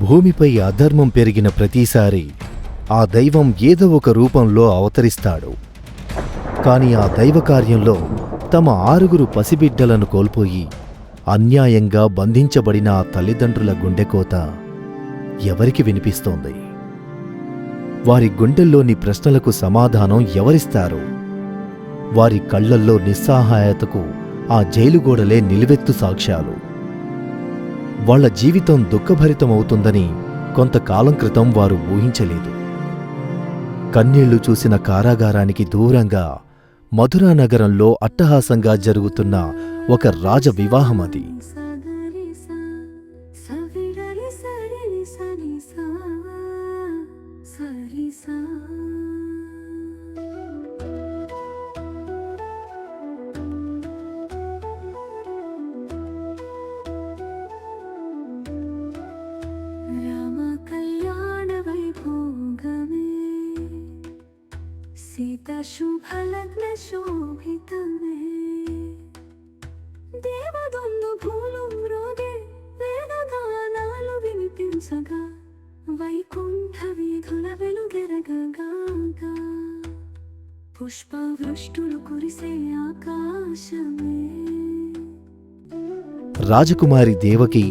భూమిపై అధర్మం పెరిగిన ప్రతిసారి ఆ దైవం ఏదో ఒక రూపంలో అవతరిస్తాడు. కాని ఆ దైవకార్యంలో తమ 6 పసిబిడ్డలను కోల్పోయి అన్యాయంగా బంధించబడిన ఆ తల్లిదండ్రుల గుండెకోత ఎవరికి వినిపిస్తోంది? వారి గుండెల్లోని ప్రశ్నలకు సమాధానం ఎవరిస్తారు? వారి కళ్లల్లో నిస్సహాయతకు ఆ జైలుగోడలే నిలువెత్తు సాక్ష్యాలు. వాళ్ల జీవితం దుఃఖభరితమవుతుందని కొంతకాలం క్రితం వారు ఊహించలేదు. కన్నీళ్లు చూసిన కారాగారానికి దూరంగా మధురానగరంలో అట్టహాసంగా జరుగుతున్న ఒక రాజ వివాహమది. సీత శుభలగ్న శోభితమే దేవదొందు భూలు మ్రోగే వేదగానాలు వినిపించగా వైకుంఠ వీధుల వెలుగెరగగా పుష్పవృష్టులు కురిసే ఆకాశమే. రాజకుమారి దేవకి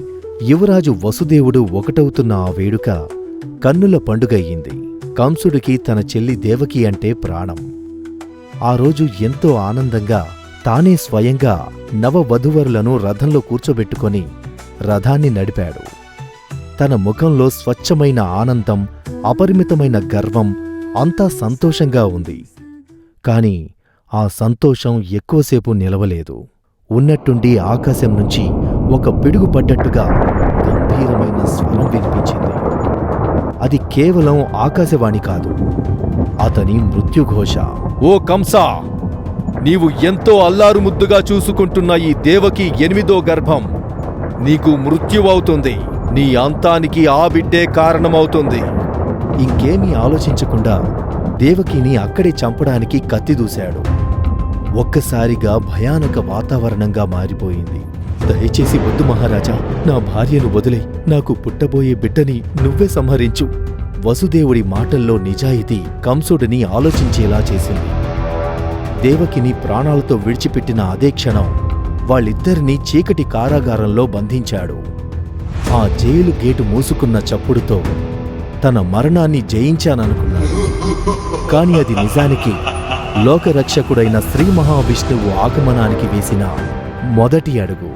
యువరాజు వసుదేవుడు ఒకటవుతున్న ఆ వేడుక కన్నుల పండుగయ్యింది. కంసుడికి తన చెల్లి దేవకి అంటే ప్రాణం. ఆ రోజు ఎంతో ఆనందంగా తానే స్వయంగా నవవధూవరులను రథంలో కూర్చోబెట్టుకొని రథాన్ని నడిపాడు. తన ముఖంలో స్వచ్ఛమైన ఆనందం, అపరిమితమైన గర్వం, అంతా సంతోషంగా ఉంది. కాని ఆ సంతోషం ఎక్కువసేపు నిలవలేదు. ఉన్నట్టుండి ఆకాశం నుంచి ఒక పిడుగు పడ్డట్టుగా గంభీరమైన స్వరం వినిపించింది. అది కేవలం ఆకాశవాణి కాదు, అతని మృత్యుఘోష. ఓ కంసా, నీవు ఎంతో అల్లారుముద్దుగా చూసుకుంటున్న ఈ దేవకి 8వ గర్భం నీకు మృత్యువవుతుంది. నీ అంతానికి ఆ బిడ్డే కారణమవుతుంది. ఇంకేమీ ఆలోచించకుండా దేవకిని అక్కడే చంపడానికి కత్తి దూశాడు. ఒక్కసారిగా భయానక వాతావరణంగా మారిపోయింది. దయచేసి వద్దు మహారాజా, నా భార్యను వదిలే, నాకు పుట్టబోయే బిడ్డని నువ్వే సంహరించు. వసుదేవుడి మాటల్లో నిజాయితీ కంసుడిని ఆలోచించేలా చేసింది. దేవకిని ప్రాణాలతో విడిచిపెట్టిన అదే క్షణం వాళ్ళిద్దరినీ చీకటి కారాగారంలో బంధించాడు. ఆ జైలు గేటు మూసుకున్న చప్పుడుతో తన మరణాన్ని జయించాననుకున్నాడు. కాని అది నిజానికి లోకరక్షకుడైన శ్రీ మహావిష్ణువు ఆగమనానికి వేసిన మొదటి అడుగు.